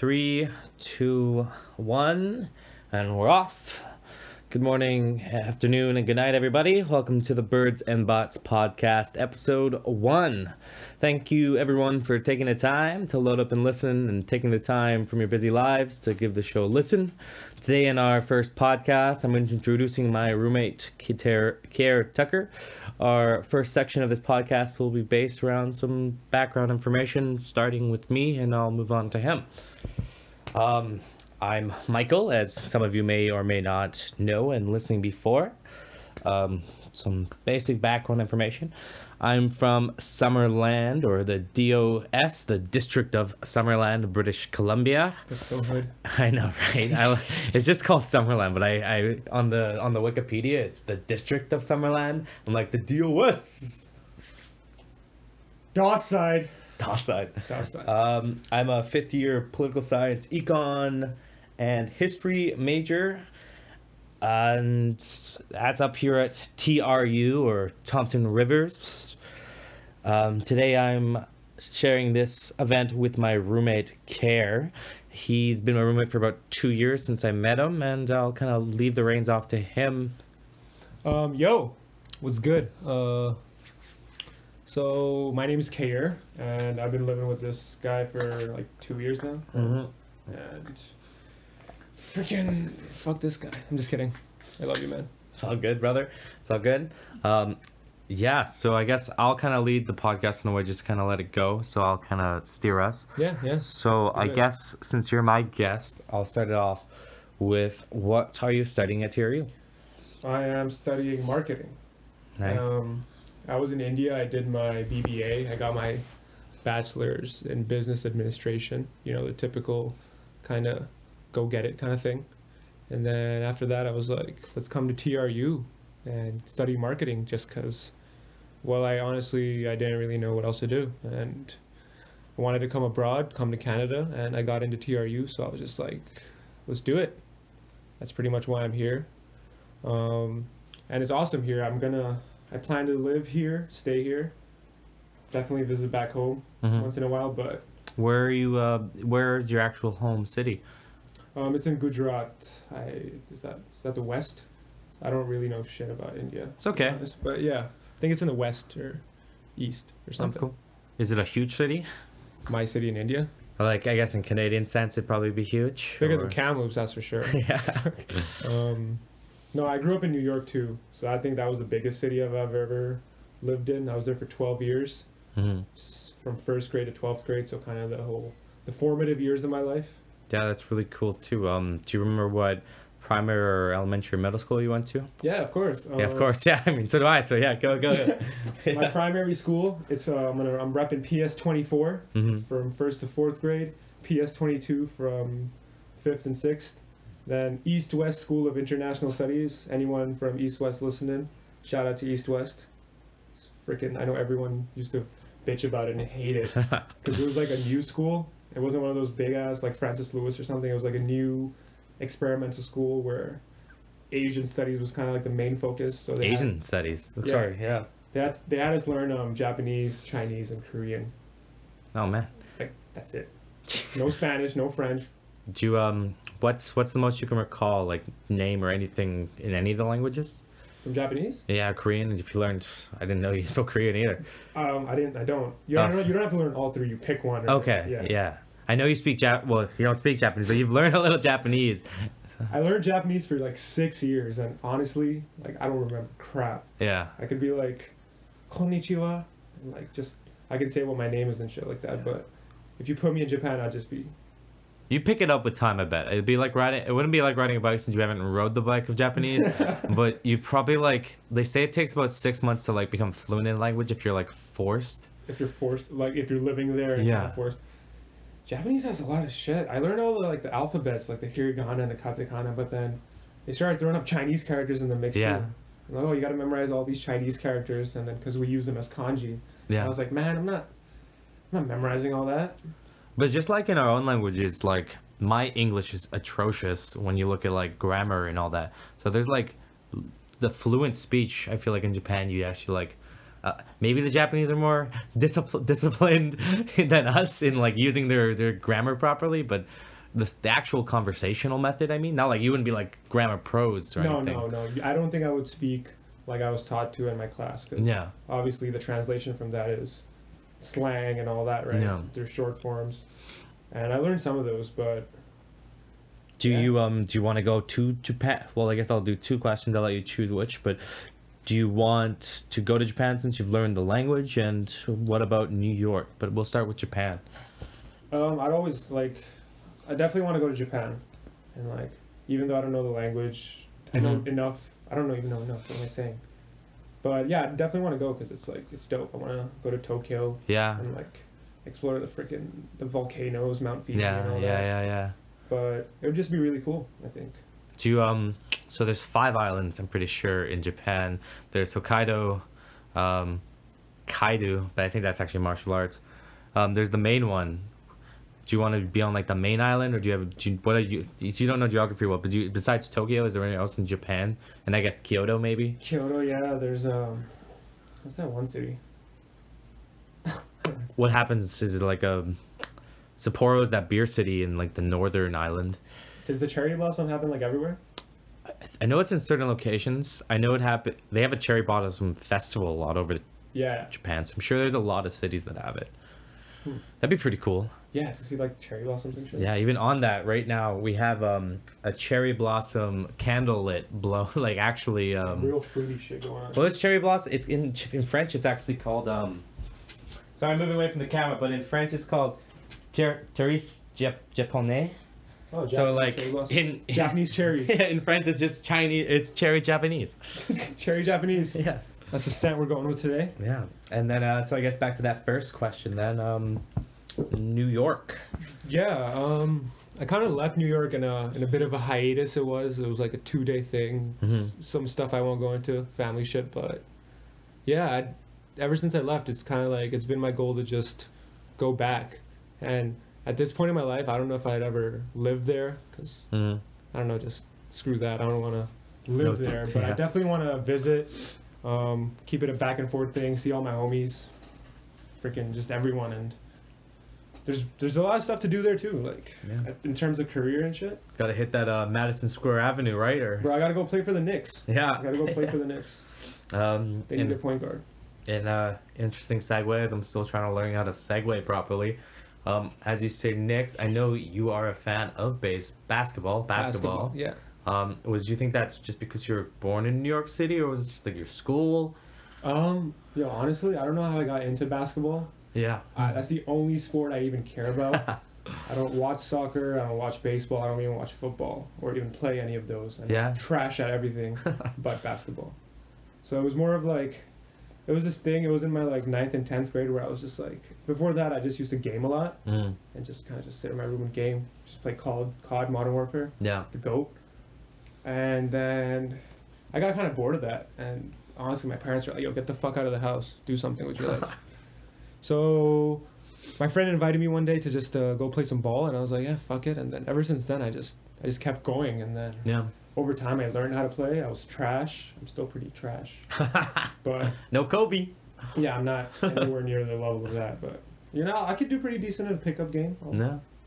Three, two, one, and we're off. Good morning, afternoon, and good night, everybody. Welcome to the Birds and Bots podcast, episode 1. Thank you, everyone, for taking the time to load up and listen and taking the time from your busy lives to give the show a listen. Today, in our first podcast, I'm introducing my roommate, Keyur Thakker. Our first section of this podcast will be based around some background information, starting with me, and I'll move on to him. I'm Michael, as some of you may or may not know and listening before. Some basic background information. I'm from Summerland, or the DOS, the District of Summerland, British Columbia. That's so good. I know, right? It's just called Summerland, but I on the Wikipedia, it's the District of Summerland. I'm like, the DOS. DOS side. DOS side. DOS side. I'm a fifth-year political science, econ, and history major, and that's up here at TRU, or Thompson Rivers. Today I'm sharing this event with my roommate Keyur. He's been my roommate for about 2 years since I met him, and I'll kind of leave the reins off to him. Yo, what's good? So my name is Keyur, and I've been living with this guy for like 2 years now. Mm-hmm. And freaking fuck this guy. I'm just kidding. I love you, man. It's all good, brother. It's all good. Yeah, so I guess I'll kind of lead the podcast in a way, just kind of let it go. So I'll kind of steer us. Yeah. So I guess since you're my guest, I'll start it off with, what are you studying at TRU? I am studying marketing. Nice. I was in India. I did my BBA. I got my bachelor's in business administration. You know, the typical kind of go get it kind of thing. And then after that, I was like, let's come to TRU and study marketing, just because, well, I didn't really know what else to do. And I wanted to come abroad, come to Canada, and I got into TRU. So I was just like, let's do it. That's pretty much why I'm here. And it's awesome here. I plan to live here, stay here, definitely visit back home once in a while, but... Where are you, where's your actual home city? It's in Gujarat. Is that the west? I don't really know shit about India. It's okay. Honest, but yeah, I think it's in the west or east or something. That's cool. Is it a huge city? My city in India? Like, I guess in Canadian sense, it'd probably be huge. Bigger than Kamloops, that's for sure. Yeah. No, I grew up in New York too, so I think that was the biggest city I've ever lived in. I was there for 12 years, from first grade to 12th grade, so kind of the formative years of my life. Yeah, that's really cool too. Do you remember what primary or elementary or middle school you went to? Yeah, of course. Yeah, of course. Yeah, I mean, so do I. So yeah, go. Yeah. My primary school, I'm repping PS24 from 1st to 4th grade, PS22 from 5th and 6th. Then East-West School of International Studies. Anyone from East-West listening, shout out to East-West. It's freaking, I know everyone used to bitch about it and hate it, because it was like a new school. It wasn't one of those big ass like Francis Lewis or something. It was like a new experimental school where Asian studies was kind of like the main focus. So Asian studies. Yeah. Sorry, yeah. They had us learn Japanese, Chinese, and Korean. Oh man. Like, that's it. No Spanish, no French. Do you what's the most you can recall, like, name or anything in any of the languages? From Japanese? Yeah, Korean. If you learned, I didn't know you spoke Korean either. I don't. You don't have to learn all three. You pick one. Okay. Yeah. I know you speak well, you don't speak Japanese, but you've learned a little Japanese. I learned Japanese for like 6 years, and honestly, like, I don't remember crap. Yeah. I could be like, konnichiwa, and like I can say what my name is and shit like that. Yeah. But if you put me in Japan, I'd just be. You pick it up with time, I bet. It'd be like riding. It wouldn't be like riding a bike since you haven't rode the bike of Japanese, but you probably, like, they say it takes about 6 months to like become fluent in language if you're like forced. If you're forced, like if you're living there and kind of forced. Japanese has a lot of shit. I learned all the alphabets, like the hiragana and the katakana, but then they started throwing up Chinese characters in the mix too. Like, oh, you got to memorize all these Chinese characters, and then because we use them as kanji. Yeah. I was like, man, I'm not memorizing all that. But just like in our own languages, like, my English is atrocious when you look at like grammar and all that. So there's like the fluent speech. I feel like in Japan you actually like maybe the Japanese are more disciplined than us in like using their grammar properly, but the actual conversational method, I mean, not like you wouldn't be like grammar pros or anything. No. I don't think I would speak like I was taught to in my class, because obviously the translation from that is slang and all that, right? Yeah. They're short forms, and I learned some of those, but. Do you want to go to Japan? Well, I guess I'll do two questions. I'll let you choose which, but do you want to go to Japan since you've learned the language? And what about New York? But we'll start with Japan. I definitely want to go to Japan, and like, even though I don't know the language, I know enough. I don't even know enough. What am I saying? But yeah, I definitely want to go because it's dope. I want to go to Tokyo. Yeah. And like explore the volcanoes, Mount Fuji, and all that. Yeah. But it would just be really cool, I think. Do you So there's 5 islands, I'm pretty sure, in Japan. There's Hokkaido, Kaido, but I think that's actually martial arts. There's the main one. Do you want to be on like the main island, or do you have you don't know geography well, but besides Tokyo, is there anything else in Japan? And I guess Kyoto maybe. Kyoto, yeah. There's what's that one city? What happens is like Sapporo is that beer city in like the northern island. Does the cherry blossom happen like everywhere? I know it's in certain locations. I know it happened. They have a cherry blossom festival a lot over Japan, so I'm sure there's a lot of cities that have it. That'd be pretty cool. Yeah, to see like the cherry blossoms and shit. Yeah, even on that, right now we have a cherry blossom candle lit blow, like actually real fruity shit going on. Well, it's cherry blossom. It's in French. It's actually called Sorry, I'm moving away from the camera, but in French it's called Cerisier japonais. Oh, Japanese, so like in Japanese cherries. Yeah, in French it's just Chinese. It's cherry Japanese. Cherry Japanese. Yeah. That's the scent we're going with today. Yeah, and then so I guess back to that first question then. New York. Yeah, I kind of left New York in a bit of a hiatus. It was like a 2-day thing. Some stuff I won't go into, family shit, but yeah, ever since I left, it's kind of like it's been my goal to just go back. And at this point in my life, I don't know if I'd ever live there, because I don't know, just screw that. I don't want to live there, but I definitely want to visit, keep it a back and forth thing, see all my homies, freaking just everyone. And there's a lot of stuff to do there too, like in terms of career and shit. Gotta hit that Madison Square Avenue, right? Bro, I gotta go play for the Knicks. Yeah, I gotta go play for the Knicks. They need a point guard. And interesting segues. I'm still trying to learn how to segue properly. As you say, Knicks, I know you are a fan of basketball. Yeah. Do you think that's just because you were born in New York City, or was it just like your school? Honestly, I don't know how I got into basketball. Yeah. That's the only sport I even care about. I don't watch soccer, I don't watch baseball, I don't even watch football, or even play any of those. I'm trash at everything but basketball. So it was more of like, it was this thing, it was in my like 9th and 10th grade where I was just like, before that I just used to game a lot, and just kind of just sit in my room and game, just play COD Modern Warfare, the GOAT. And then I got kind of bored of that, and honestly my parents were like, yo, get the fuck out of the house, do something with your life. So my friend invited me one day to just go play some ball, and I was like, yeah, fuck it. And then ever since then, I just kept going, and then over time I learned how to play. I was trash. I'm still pretty trash, but no Kobe. Yeah, I'm not anywhere near the level of that, but I could do pretty decent in a pickup game.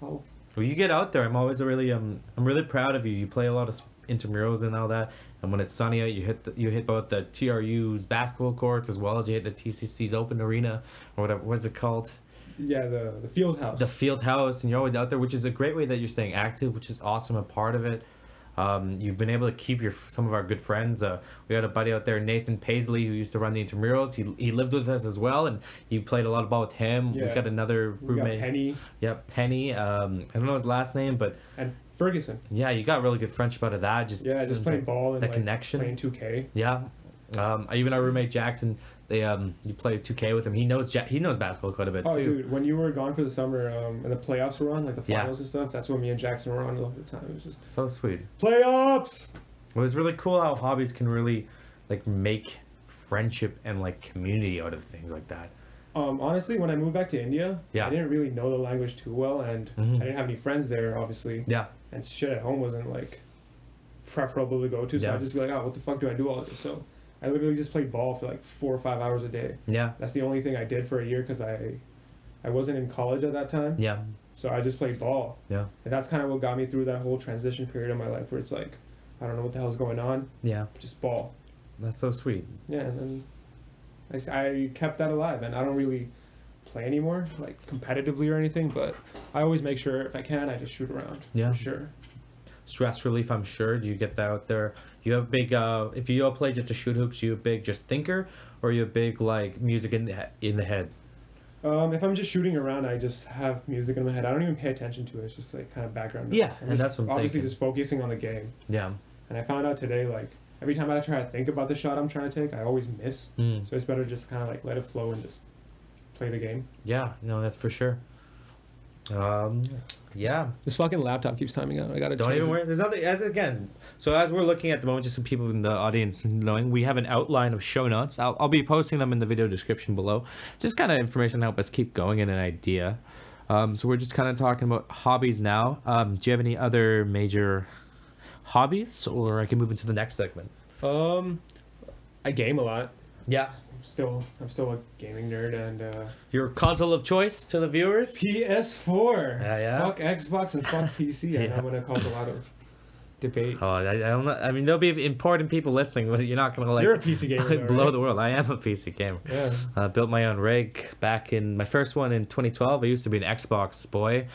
Well, you get out there. I'm always I'm really proud of you. You play a lot of intramurals and all that, and when it's sunny out, you hit both the TRU's basketball courts as well as you hit the TCC's open arena, or whatever. What's it called? Yeah, the field house. The field house, and you're always out there, which is a great way that you're staying active, which is awesome. A part of it. You've been able to keep some of our good friends. We had a buddy out there, Nathan Paisley, who used to run the intramurals. He lived with us as well, and you played a lot of ball with him. Yeah. We got another roommate. We got Penny. Yep, Penny. I don't know his last name, but and Ferguson. Yeah, you got really good friendship out of that. Just playing ball and the connection. Playing 2K. Yeah. Even our roommate Jackson, you play 2K with him. He knows basketball quite a bit too. Oh, dude, when you were gone for the summer and the playoffs were on, like the finals and stuff, that's when me and Jackson were on all the time. It was just so sweet. Playoffs. Well, it's really cool how hobbies can really like make friendship and like community out of things like that. Honestly, when I moved back to India, I didn't really know the language too well, and I didn't have any friends there, obviously. Yeah. And shit at home wasn't like preferable to go to, so I'd just be like, oh, what the fuck do I do all this? So I literally just played ball for like 4 or 5 hours a day. Yeah. That's the only thing I did for a year because I wasn't in college at that time. Yeah. So I just played ball. Yeah. And that's kind of what got me through that whole transition period of my life where it's like, I don't know what the hell's going on. Yeah. Just ball. That's so sweet. Yeah, and then I kept that alive, and I don't really play anymore, like competitively or anything, but I always make sure if I can, I just shoot around. Yeah. For sure. Stress relief, I'm sure. Do you get that out there? You have big, if you don't play just to shoot hoops, you a big just thinker, or you a big like music in the head? If I'm just shooting around, I just have music in my head. I don't even pay attention to it. It's just like kind of background noise. Yeah, I'm and just that's what I'm obviously thinking. just focusing on the game. Yeah. And I found out today, like every time I try to think about the shot I'm trying to take, I always miss. Mm. So it's better just kind of like let it flow and just play the game. Yeah. No, that's for sure. Yeah. This fucking laptop keeps timing out. I gotta Don't even worry. There's nothing. So as we're looking at the moment, just so people in the audience knowing, we have an outline of show notes. I'll be posting them in the video description below. Just kind of information to help us keep going and an idea. So we're just kind of talking about hobbies now. Do you have any other major hobbies, or I can move into the next segment? I game a lot. Yeah. I'm still a gaming nerd, and Your console of choice to the viewers? PS4. Yeah. Fuck Xbox and fuck PC. I know I'm gonna cause a lot of debate. Oh, I don't know. I mean, there'll be important people listening, but you're not gonna like. You're a PC gamer, though, blow right? the world. I am a PC gamer. Yeah. Built my own rig back in my first one in 2012. I used to be an Xbox boy.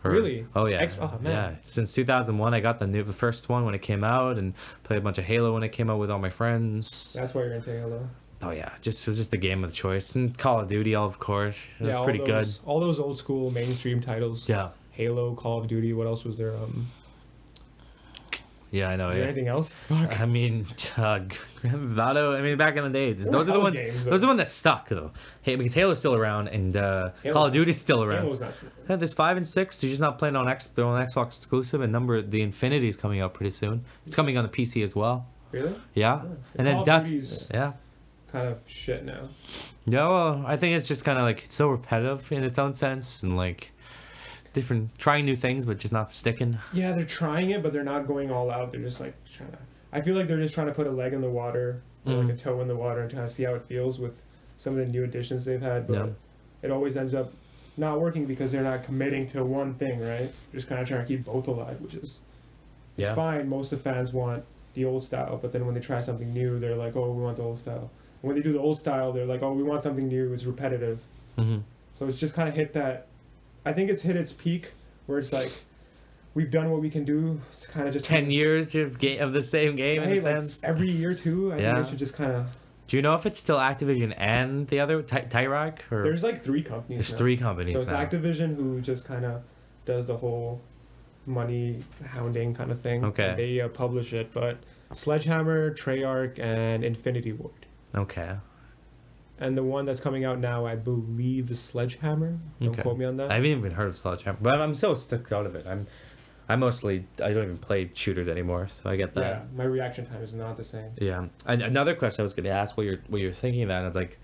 Really? Oh yeah. Oh, man. Yeah. Since 2001, I got the first one when it came out, and played a bunch of Halo when it came out with all my friends. That's why you're into Halo. Oh yeah, it was just a game of choice, and Call of Duty, of course. It was pretty good. All those old school mainstream titles. Yeah. Halo, Call of Duty. What else was there? Yeah, I know. Is there Yeah. anything else? Fuck. I mean, Grand Theft Auto. I mean, back in the day, They were those are the hella ones. games, Those are though. the ones that stuck though. Hey, because Halo's still around, and Call of Duty's still around. Halo's not. Yeah, there's 5 and 6. They're just not playing on they're on Xbox exclusive, and the Infinity is coming out pretty soon. It's coming on the PC as well. Really? Yeah, Yeah. and then Call of Dust. Duty's Yeah. kind of shit now. Yeah, well, I think it's just kind of like it's so repetitive in its own sense, and like trying new things, but just not sticking. Yeah, they're trying it, but they're not going all out. They're just like trying to. I feel like they're just trying to put a leg in the water, or like a toe in the water, and trying to see how it feels with some of the new additions they've had. But Yeah. it always ends up not working because they're not committing to one thing, right? They're just kind of trying to keep both alive, which is it's Yeah. fine. Most of the fans want the old style, but then when they try something new, they're like, "Oh, we want the old style." When they do the old style, they're like, "Oh, we want something new." It's repetitive. Mm-hmm. So it's just kind of hit that. I think it's hit its peak where it's like, we've done what we can do. It's kind of just 10 years of the same game in a like sense. every year too. I Yeah. think they should just kind of. Do you know if it's still Activision and the other Tyrag? Or There's like 3 companies. there's now. 3 companies So it's now. Activision who just kind of does the whole money hounding kind of thing. Okay. And they publish it, but Sledgehammer, Treyarch, and Infinity Ward. Okay. And the one that's coming out now, I believe, is Sledgehammer. Don't Okay. quote me on that. I haven't even heard of Sledgehammer, but I'm so stuck out of it. I don't even play shooters anymore, so I get Yeah, that. my reaction time is not the same. Yeah. And another question I was going to ask while you're thinking of that, and it's like,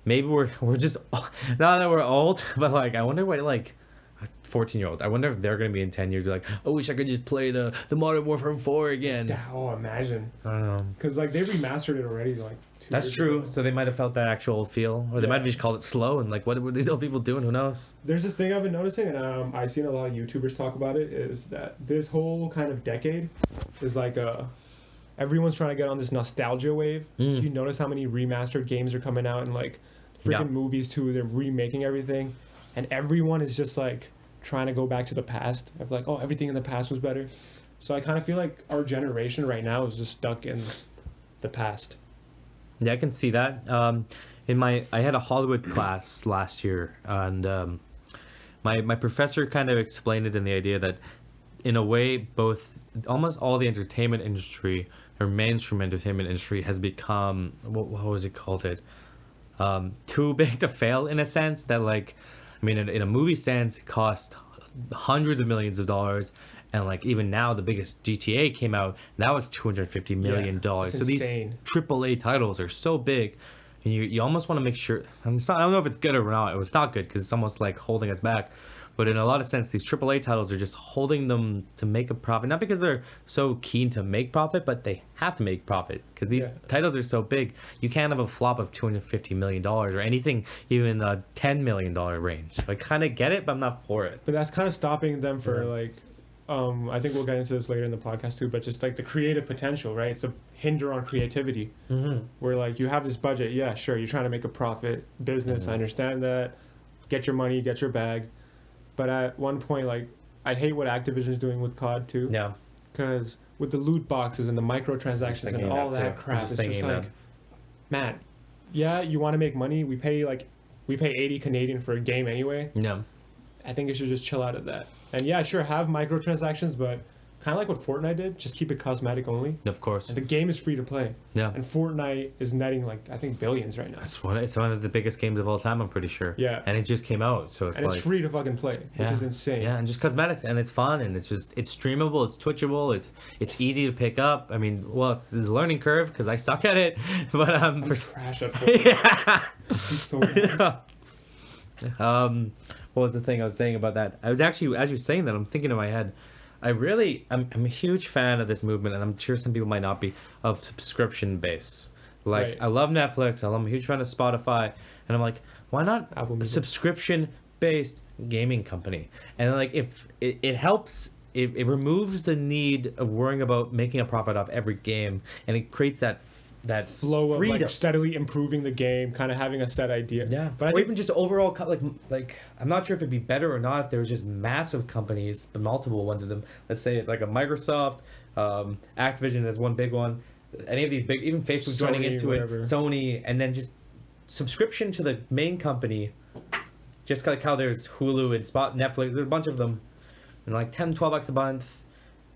maybe we're just not that we're old, but like I wonder what like a 14-year-old. I wonder if they're going to be in 10 years like, I wish I could just play the Modern Warfare 4 again. Oh, imagine. I don't know. Because like they remastered it already like 2 That's years true. ago. So they might have felt that actual feel, or they Yeah. might have just called it slow. And like, what were these old people doing? Who knows? There's this thing I've been noticing, and I've seen a lot of YouTubers talk about it, is that this whole kind of decade is like everyone's trying to get on this nostalgia wave. Mm. You notice how many remastered games are coming out, and like freaking Yeah. movies too. They're remaking everything, and everyone is just like trying to go back to the past. Of like, oh, everything in the past was better. So I kind of feel like our generation right now is just stuck in the past. Yeah, I can see that. I had a Hollywood class last year, and my professor kind of explained it in the idea that, in a way, almost all the entertainment industry or mainstream entertainment industry has become what was it called? Too big to fail, in a sense that, like, I mean, in a movie sense, it cost hundreds of millions of dollars. And like even now, the biggest GTA came out. That was $250 million. it's So these insane. AAA titles are so big, and you almost want to make sure. I don't know if it's good or not. It's not good because it's almost like holding us back. But in a lot of sense, these AAA titles are just holding them to make a profit. Not because they're so keen to make profit, but they have to make profit. Because these titles are so big, you can't have a flop of $250 million or anything even the $10 million range. So I kind of get it, but I'm not for it. But that's kind of stopping them for like, I think we'll get into this later in the podcast too, but just like the creative potential, right? It's a hinder on creativity. Where like you have this budget, yeah, sure, you're trying to make a profit, business, I understand that. Get your money, get your bag. But at one point, like, I hate what Activision's doing with COD too. Yeah. Because with the loot boxes and the microtransactions and all that crap, it's just like, man, yeah, you want to make money. We pay 80 Canadian for a game anyway. Yeah. I think you should just chill out of that. And yeah, sure, have microtransactions, but kind of like what Fortnite did, just keep it cosmetic only. Of course. And the game is free to play. Yeah. And Fortnite is netting like, I think, billions right now. It's one of the biggest games of all time, I'm pretty sure. Yeah. And it just came out, so it's and it's free to fucking play, which is insane. Yeah, and just cosmetics, and it's fun, and it's streamable, it's twitchable, it's easy to pick up. I mean, well, it's a learning curve because I suck at it, but I'm trash at Fortnite. Yeah. I'm so bad. What was the thing I was saying about that? I was actually, as you're saying that, I'm thinking in my head, I'm a huge fan of this movement, and I'm sure some people might not be, of subscription base. Like, Right. I love Netflix, I'm a huge fan of Spotify, and I'm like, why not Apple a Music. subscription-based gaming company? And like, if it helps, it removes the need of worrying about making a profit off every game, and it creates that Flow of freedom. like steadily improving the game, kind of having a set idea. Yeah, But I or think even just overall, like I'm not sure if it'd be better or not if there was just massive companies, but multiple ones of them. Let's say it's like a Microsoft, Activision is one big one. Any of these big, even Facebook joining Sony, into whatever. it, Sony, and then just subscription to the main company. Just like how there's Hulu and Netflix, there's a bunch of them, and like $10-12 a month,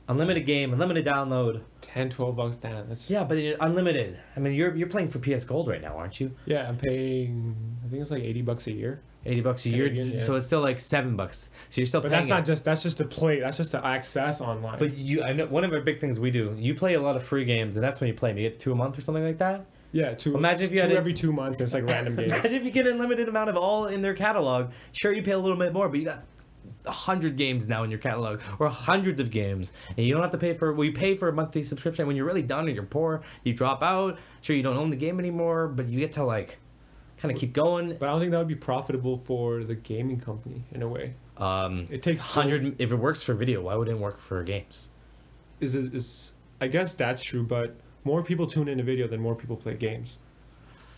unlimited game, unlimited download. $10-12 down. That's Yeah, but unlimited. I mean, you're playing for PS Gold right now, aren't you? Yeah, I'm paying. I think it's like $80 a year. $80 a year, Canadian, yeah. so it's still like $7. So you're still But paying. that's not just. That's just to play. That's just to access online. But I know one of our big things we do. You play a lot of free games, and that's when you play them. You get 2 a month or something like that. yeah, Imagine if you had every 2 months. And it's like random games. Imagine if you get an unlimited amount of all in their catalog. Sure, you pay a little bit more, but you got 100 games now in your catalog, or hundreds of games, and you don't have to pay for. Well, you pay for a monthly subscription. When you're really done and you're poor, you drop out. Sure, you don't own the game anymore, but you get to like kind of keep going. But I don't think that would be profitable for the gaming company in a way. It takes 100. If it works for video, why wouldn't it work for games? Is I guess that's true, but more people tune into video than more people play games.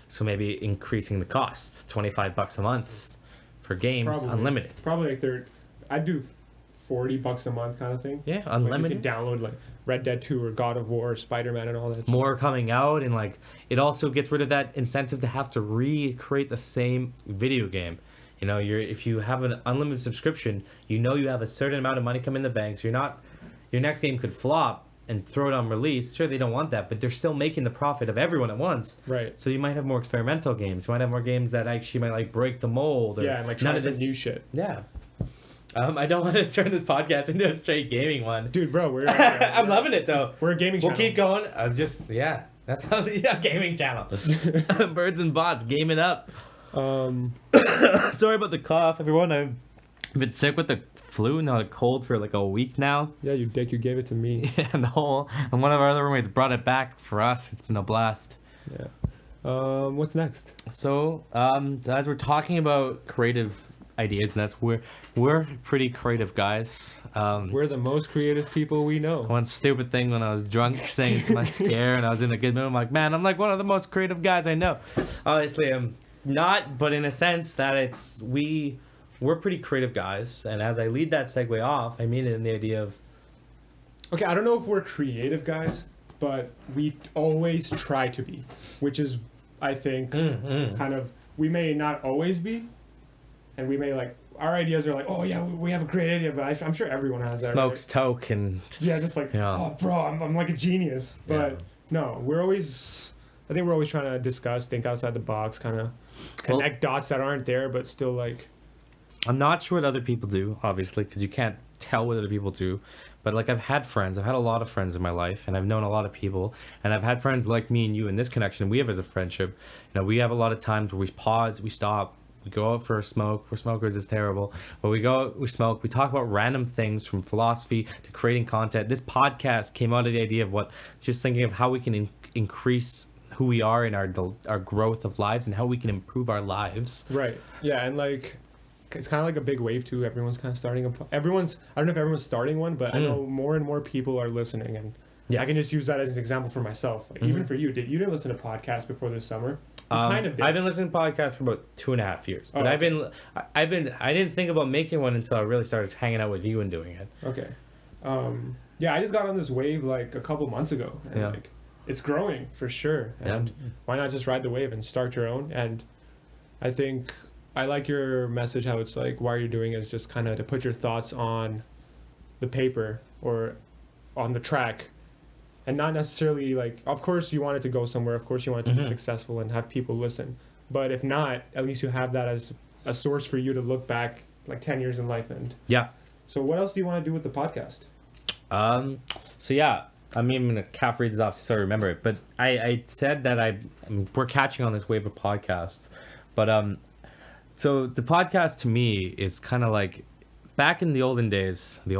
So maybe increasing the costs, $25 a month for games, Probably. unlimited. Probably like I'd do $40 a month kind of thing. Yeah, Like unlimited. you could download like Red Dead 2 or God of War, or Spider-Man, and all that. More coming out, and like it also gets rid of that incentive to have to recreate the same video game. You know, if you have an unlimited subscription, you know you have a certain amount of money come in the bank, so your next game could flop and throw it on release. Sure, they don't want that, but they're still making the profit of everyone at once. Right. So you might have more experimental games. You might have more games that actually might like break the mold. Or Yeah, and like try some new shit. Yeah. I don't want to turn this podcast into a straight gaming one. Dude, bro, we're I'm loving it though. We're a gaming channel. We'll keep going. That's how the gaming channel. Birds and bots, game it up. Sorry about the cough, everyone. I've been sick with the flu and the cold for like a week now. Yeah, you dick, you gave it to me. Yeah, and one of our other roommates brought it back for us. It's been a blast. Yeah. What's next? So, as we're talking about creative ideas, and that's we're pretty creative guys. We're the most creative people we know. One stupid thing when I was drunk saying to my ear and I was in a good mood, I'm like, man, I'm like one of the most creative guys I know. Obviously, I'm not, but in a sense that we're pretty creative guys. And as I lead that segue off, I mean it in the idea of... Okay, I don't know if we're creative guys, but we always try to be, which is, I think, kind of, we may not always be, and we may like, our ideas are like, oh yeah, we have a great idea, but I'm sure everyone has that. Smokes toke and... Yeah, just like, oh bro, I'm like a genius. But no, I think we're always trying to discuss, think outside the box, kind of connect dots that aren't there, but still like... I'm not sure what other people do, obviously, because you can't tell what other people do. But like I've had a lot of friends in my life, and I've known a lot of people, and I've had friends like me and you in this connection we have as a friendship. You know, we have a lot of times where we pause, we stop, We go out for a smoke. We're smokers. It's terrible. But we go out, we smoke. We talk about random things from philosophy to creating content. This podcast came out of the idea of just thinking of how we can increase who we are in our growth of lives and how we can improve our lives. Right. Yeah, and like it's kind of like a big wave too. Everyone's kind of starting I don't know if everyone's starting one, but I know more and more people are listening, and I can just use that as an example for myself. Like even for you, you didn't listen to podcasts before this summer? You kind of did. I've been listening to podcasts for about 2.5 years, but I didn't think about making one until I really started hanging out with you and doing it. Okay. Yeah, I just got on this wave like a couple months ago, and like it's growing for sure. And why not just ride the wave and start your own? And I think I like your message, how it's like why you're doing it is just kind of to put your thoughts on the paper or on the track, and not necessarily like, of course you want it to go somewhere, of course you want it to be successful and have people listen, but if not, at least you have that as a source for you to look back like 10 years in life. And so what else do you want to do with the podcast? So yeah, I'm even gonna calf read this off so I remember it, but I said that we're catching on this wave of podcasts, but so the podcast to me is kind of like back in the olden days, but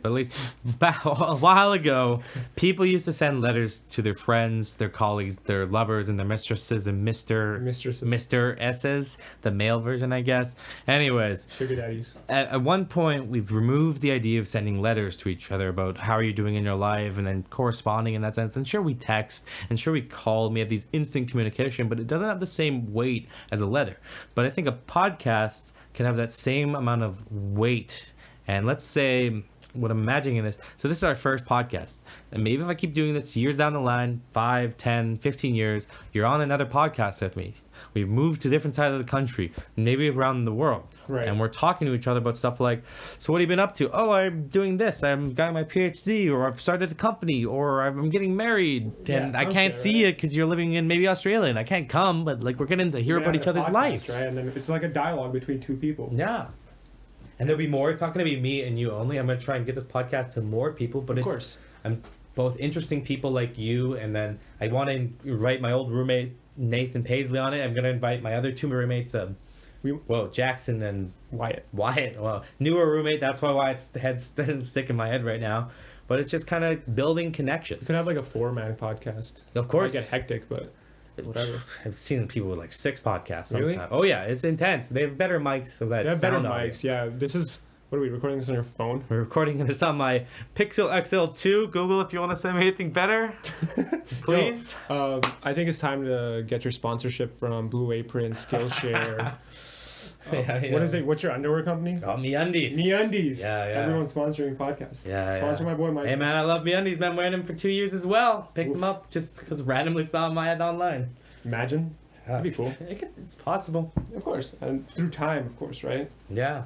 at least back a while ago, people used to send letters to their friends, their colleagues, their lovers, and their mistresses and Mr. S's, the male version, I guess. Anyways, sugar daddies. At one point, we've removed the idea of sending letters to each other about how are you doing in your life and then corresponding in that sense. And sure, we text, and sure, we call, and we have these instant communication, but it doesn't have the same weight as a letter. But I think a podcast can have that same amount of weight. And let's say what I'm imagining is, so this is our first podcast, and maybe if I keep doing this years down the line, 5, 10, 15 years, you're on another podcast with me. We've moved to different sides of the country, maybe around the world, and we're talking to each other about stuff like, so what have you been up to? Oh, I'm doing this, I'm got my PhD, or I've started a company, or I'm getting married, and I can't see you because you're living in maybe Australia and I can't come, but like we're getting to hear about each other's lives, right? And then it's like a dialogue between two people. And there'll be more. It's not going to be me and you only. I'm going to try and get this podcast to more people. But of course, I'm both interesting people like you, and then I want to invite my old roommate Nathan Paisley on it. I'm going to invite my other two roommates, Jackson and Wyatt. Well, newer roommate. That's why Wyatt's head's stick in my head right now. But it's just kind of building connections. You could have like a 4-man podcast. Of course. It might get hectic, but whatever. I've seen people with like 6 podcasts sometimes. Really? Oh yeah, it's intense. They have better mics so that they have better mics. Yeah, this is. What are we recording this on your phone? We're recording this on my Pixel XL2. Google if you want to send me anything better, please. I think it's time to get your sponsorship from Blue Apron, Skillshare. What is it? What's your underwear company? MeUndies. MeUndies. Yeah. Everyone's sponsoring podcasts. Sponsor my boy Mike. Hey man, I love MeUndies. Been wearing them for 2 years as well. Picked them up just because randomly saw my ad online. Imagine. That'd be cool. It's possible. Of course, and through time, of course, right? Yeah.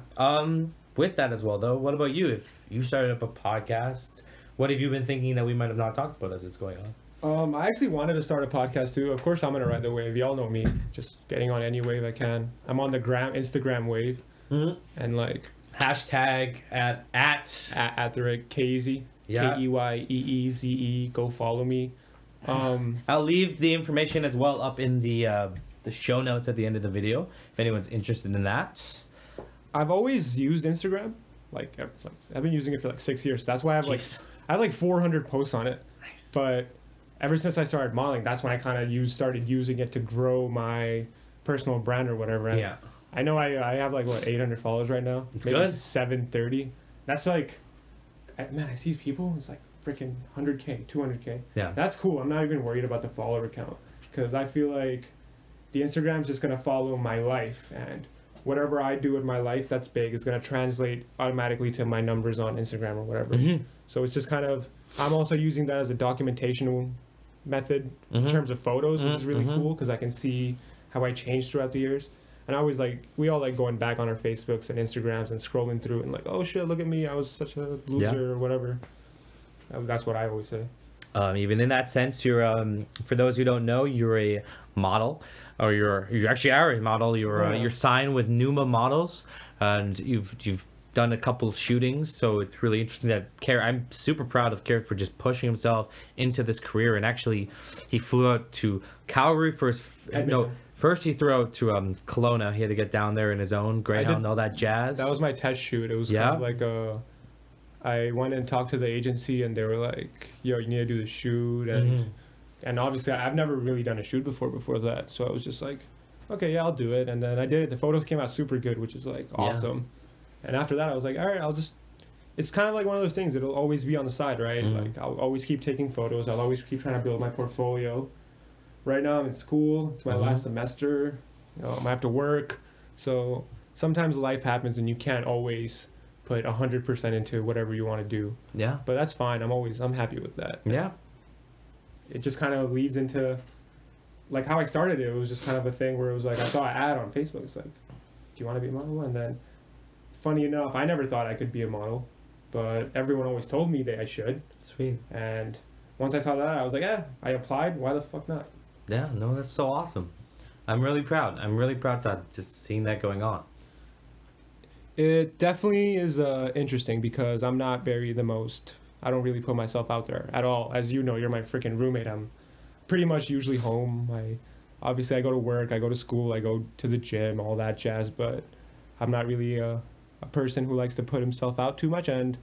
With that as well, though, what about you? If you started up a podcast, what have you been thinking that we might have not talked about as it's going on? I actually wanted to start a podcast too. Of course, I'm gonna ride the wave. Y'all know me, just getting on any wave I can. I'm on the Instagram wave, and like hashtag at the rate Keyeze, Keyeze. Go follow me. I'll leave the information as well up in the show notes at the end of the video if anyone's interested in that. I've always used Instagram. Like I've been using it for like 6 years. That's why I have like 400 posts on it. Nice. But ever since I started modeling, that's when I kind of started using it to grow my personal brand or whatever. And I know I have like 800 followers right now. It's maybe good. 730. That's like, man, I see people. It's like freaking 100K, 200K. Yeah. That's cool. I'm not even worried about the follower count because I feel like the Instagram's just gonna follow my life, and whatever I do in my life that's big is going to translate automatically to my numbers on Instagram or whatever. So it's just kind of, I'm also using that as a documentation method in terms of photos, which is really cool because I can see how I changed throughout the years. And I always we all like going back on our Facebooks and Instagrams and scrolling through and like, oh shit, look at me, I was such a loser or whatever. That's what I always say. Even in that sense, you're for those who don't know, you're a model, or you actually are a model. You're signed with Numa Models, and you've done a couple shootings. So it's really interesting that I'm super proud of Keyur for just pushing himself into this career. And actually, he flew out to Calgary for his First, he threw out to Kelowna. He had to get down there in his own Greyhound, all that jazz. That was my test shoot. It was kind of like I went and talked to the agency, and they were like, "Yo, you need to do the shoot," and obviously I've never really done a shoot before that, so I was just like, "Okay, yeah, I'll do it." And then I did it. The photos came out super good, which is like awesome. And after that, I was like, "All right, I'll just." It's kind of like one of those things. It'll always be on the side, right? Like I'll always keep taking photos. I'll always keep trying to build my portfolio. Right now I'm in school. It's my last semester. I have to work. So sometimes life happens and you can't always put 100% into whatever you want to do. Yeah. But that's fine. I'm happy with that. Yeah. It just kind of leads into like how I started it. It was just kind of a thing where it was like I saw an ad on Facebook. It's like, do you want to be a model? And then funny enough, I never thought I could be a model, but everyone always told me that I should. Sweet. And once I saw that, I was like, I applied. Why the fuck not? Yeah, no, that's so awesome. I'm really proud. I'm really proud to just seeing that going on. It definitely is interesting because I'm not I don't really put myself out there at all. As you know, you're my freaking roommate. I'm pretty much usually home. Obviously I go to work, I go to school, I go to the gym, all that jazz, but I'm not really a person who likes to put himself out too much. And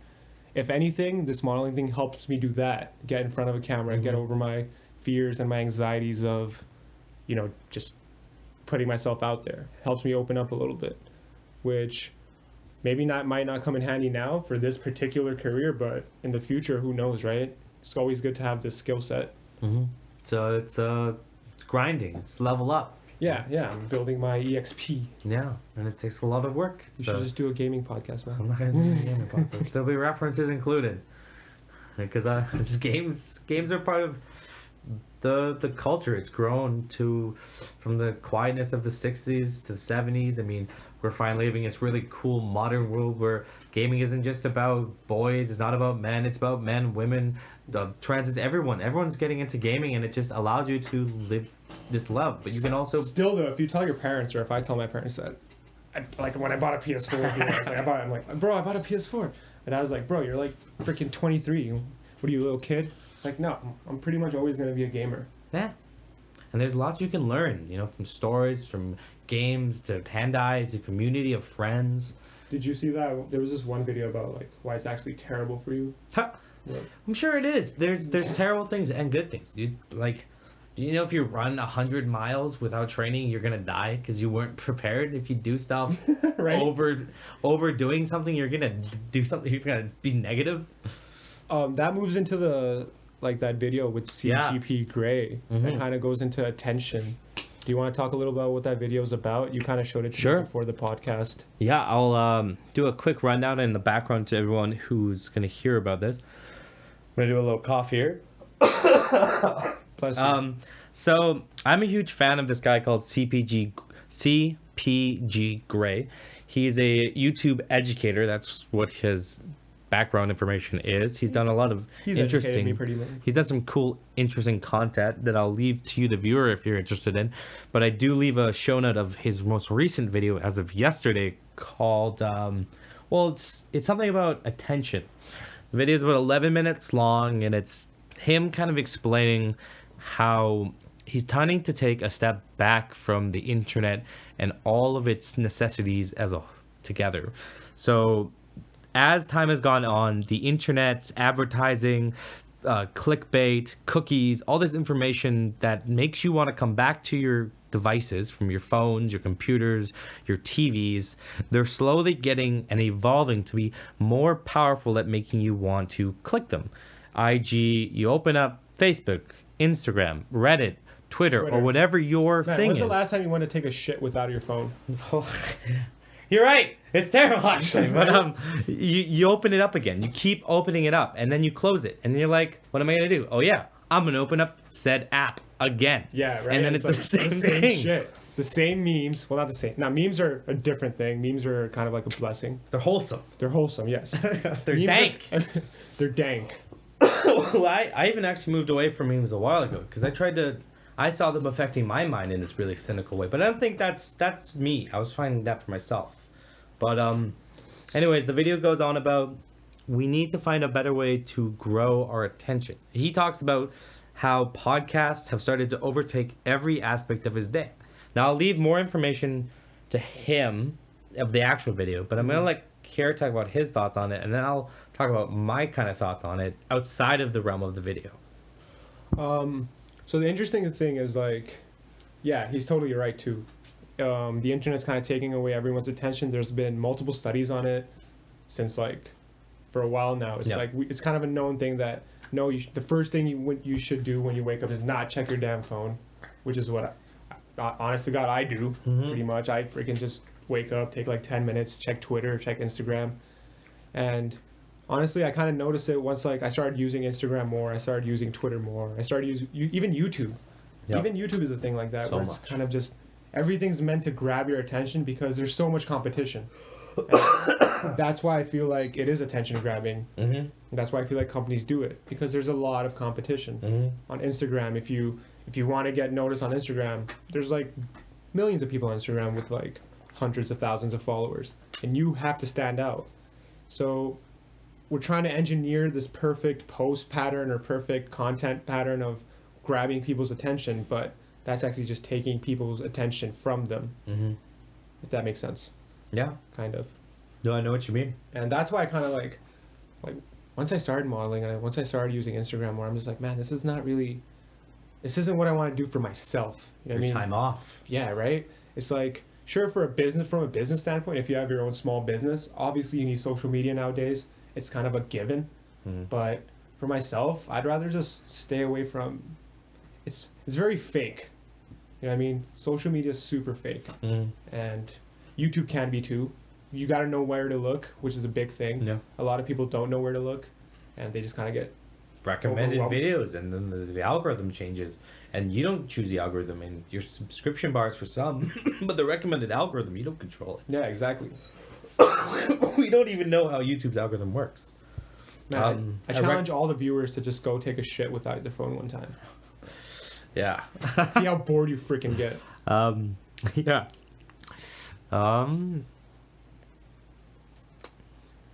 if anything, this modeling thing helps me do that. Get in front of a camera, get over my fears and my anxieties of, just putting myself out there. Helps me open up a little bit, which might not come in handy now for this particular career, but in the future, who knows, right? It's always good to have this skill set. So it's grinding. It's level up. Yeah, I'm building my EXP. Yeah, and it takes a lot of work. You should just do a gaming podcast, man. I'm not gonna do a gaming podcast. There'll be references included, because games are part of the culture. It's grown from the quietness of the 60s to the 70s. I mean, we're finally living in this really cool modern world where gaming isn't just about boys, it's not about men, it's about men, women, the trans, everyone's getting into gaming, and it just allows you to live this love. But you can also still though, if you tell your parents, or if I tell my parents that like when I bought a PS4 here, I'm like, bro, I bought a PS4, and I was like, bro, you're like freaking 23, what are you, a little kid? It's like, no, I'm pretty much always going to be a gamer. Yeah. And there's lots you can learn, from stories, from games to hand-eye to community of friends. Did you see that? There was this one video about like why it's actually terrible for you. Yeah. I'm sure it is. There's terrible things and good things. If you run 100 miles without training, you're gonna die because you weren't prepared. If you do stuff right? overdoing something, you're gonna do something. You're gonna be negative. That moves into that video with CGP Grey. That kind of goes into attention. Do you want to talk a little about what that video is about? You kind of showed it to me before the podcast. Yeah, I'll do a quick rundown in the background to everyone who's going to hear about this. I'm going to do a little cough here. Bless you. So I'm a huge fan of this guy called CPG Grey. He's a YouTube educator. That's what his background information is. He's done a lot of interesting. Me pretty much. He's done some cool, interesting content that I'll leave to you, the viewer, if you're interested in. But I do leave a show note of his most recent video as of yesterday called, it's something about attention. The video is about 11 minutes long, and it's him kind of explaining how he's trying to take a step back from the internet and all of its necessities together. So as time has gone on, the internet's advertising, clickbait, cookies, all this information that makes you want to come back to your devices, from your phones, your computers, your TVs, they're slowly getting and evolving to be more powerful at making you want to click them. You open up Facebook, Instagram, Reddit, Twitter, or whatever your thing is. When's the last time you went to take a shit without your phone? You're right. It's terrible, actually. But you open it up again. You keep opening it up, and then you close it, and then you're like, "What am I gonna do? Oh yeah, I'm gonna open up said app again." Yeah, right. And then it's the same thing. Shit. The same memes. Well, not the same. Now, memes are a different thing. Memes are kind of like a blessing. They're wholesome. They're wholesome. Yes. They're dank. They're dank. Well, I even actually moved away from memes a while ago because I saw them affecting my mind in this really cynical way. But I don't think that's me. I was finding that for myself. But anyways, the video goes on about we need to find a better way to grow our attention. He talks about how podcasts have started to overtake every aspect of his day. Now I'll leave more information to him of the actual video, but I'm gonna let Keyur talk about his thoughts on it, and then I'll talk about my kind of thoughts on it outside of the realm of the video. So the interesting thing is, like, yeah, he's totally right too. The internet's kind of taking away everyone's attention. There's been multiple studies on it since, like, for a while now. It's like it's kind of a known thing that no, the first thing you should do when you wake up is not check your damn phone, which is what honest to God I do pretty much. I freaking just wake up, take like 10 minutes, check Twitter, check Instagram, and honestly, I kind of noticed it once, like, I started using Instagram more, I started using Twitter more, I started using even YouTube. Even YouTube is a thing like that, where it's kind of just everything's meant to grab your attention because there's so much competition. That's why I feel like it is attention grabbing. That's why I feel like companies do it, because there's a lot of competition. On Instagram, if you want to get noticed on Instagram, there's like millions of people on Instagram with like hundreds of thousands of followers, and you have to stand out. So we're trying to engineer this perfect post pattern or perfect content pattern of grabbing people's attention, but that's actually just taking people's attention from them. If that makes sense. Yeah, kind of. No, I know what you mean. And that's why I kind of like once I started modeling and once I started using Instagram more, I'm just like, man, this isn't what I want to do for myself. You know what I mean? Time off. Yeah, right? It's like, sure, from a business standpoint, if you have your own small business, obviously you need social media nowadays. It's kind of a given. But for myself, I'd rather just stay away from it's very fake. You know what I mean? Social media is super fake. And YouTube can be too. You got to know where to look, which is a big thing. Yeah. A lot of people don't know where to look, and they just kind of get recommended videos, and then the algorithm changes, and you don't choose the algorithm, and your subscription bars for some, but the recommended algorithm, you don't control it. Yeah, exactly. We don't even know how YouTube's algorithm works. Man, I challenge all the viewers to just go take a shit without their phone one time. Yeah. See how bored you freaking get. Yeah.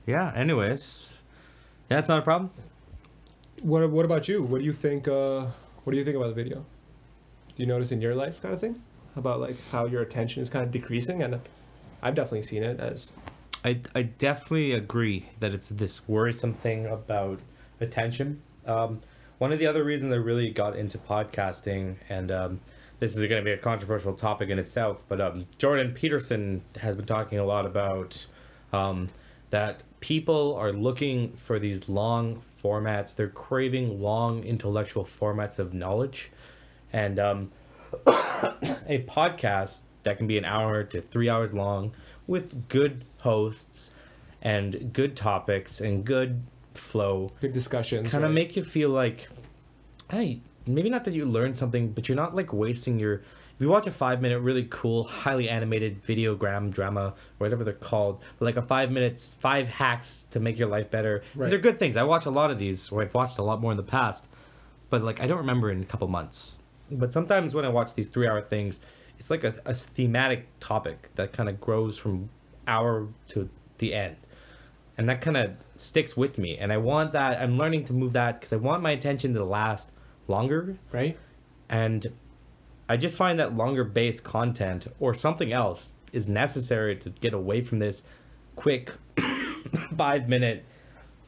Yeah, anyways. Yeah, that's not a problem. What about you? What do you think about the video? Do you notice in your life kind of thing? About like how your attention is kind of decreasing? And I've definitely seen it as... I definitely agree that it's this worrisome thing about attention. One of the other reasons I really got into podcasting, and this is going to be a controversial topic in itself, but Jordan Peterson has been talking a lot about that people are looking for these long formats. They're craving long intellectual formats of knowledge. And a podcast that can be an hour to 3 hours long with good hosts and good topics and good flow. Good discussions. Kind of make you feel like, hey, maybe not that you learned something, but you're not like wasting your... If you watch a 5-minute really cool, highly animated videogram drama, whatever they're called, like a 5 minutes, 5 hacks to make your life better. Right. They're good things. I watch a lot of these, or I've watched a lot more in the past, but like I don't remember in a couple months. But sometimes when I watch these 3-hour things, it's like a thematic topic that kind of grows from hour to the end. And that kind of sticks with me. And I want that, I'm learning to move that because I want my attention to last longer. Right. And I just find that longer based content or something else is necessary to get away from this quick 5-minute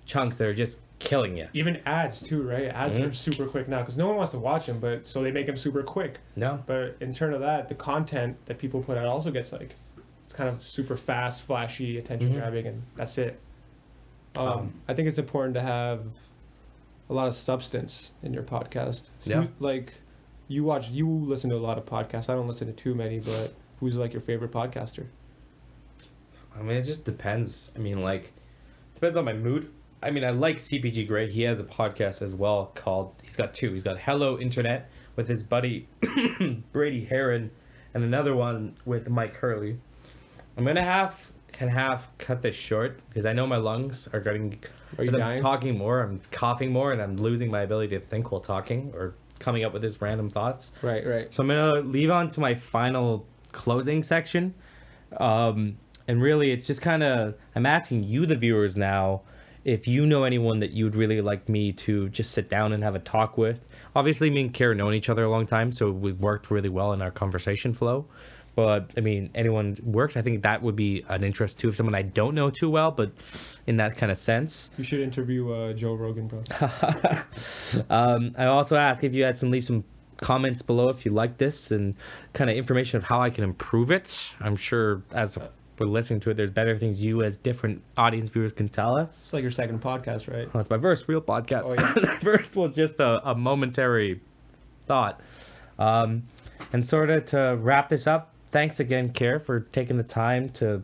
chunks that are just killing you. Even ads too, right? Ads are super quick now because no one wants to watch them, but so they make them super quick. No. But in turn of that, the content that people put out also gets like, it's kind of super fast, flashy, attention grabbing, and that's it. I think it's important to have a lot of substance in your podcast. So yeah. You listen to a lot of podcasts. I don't listen to too many, but who's like your favorite podcaster? I mean, it just depends. I mean, like, depends on my mood. I mean, I like CPG Gray. He has a podcast as well called, he's got two. He's got Hello Internet with his buddy Brady Heron, and another one with Mike Hurley. I'm going to cut this short because I know my lungs are getting... Are you dying? I'm talking more, I'm coughing more, and I'm losing my ability to think while talking or coming up with his random thoughts. Right. So I'm going to leave on to my final closing section. And really, it's just kind of... I'm asking you, the viewers, now, if you know anyone that you'd really like me to just sit down and have a talk with. Obviously, me and Keyur known each other a long time, so we've worked really well in our conversation flow. But I mean, anyone works. I think that would be an interest too, if someone I don't know too well, but in that kind of sense. You should interview Joe Rogan, bro. I also ask if you guys can leave some comments below if you like this and kind of information of how I can improve it. I'm sure as we're listening to it, there's better things you as different audience viewers can tell us. It's like your second podcast, right? Well, it's my first real podcast. Oh, yeah. The first was just a momentary thought. And sort of to wrap this up, thanks again, Keyur, for taking the time to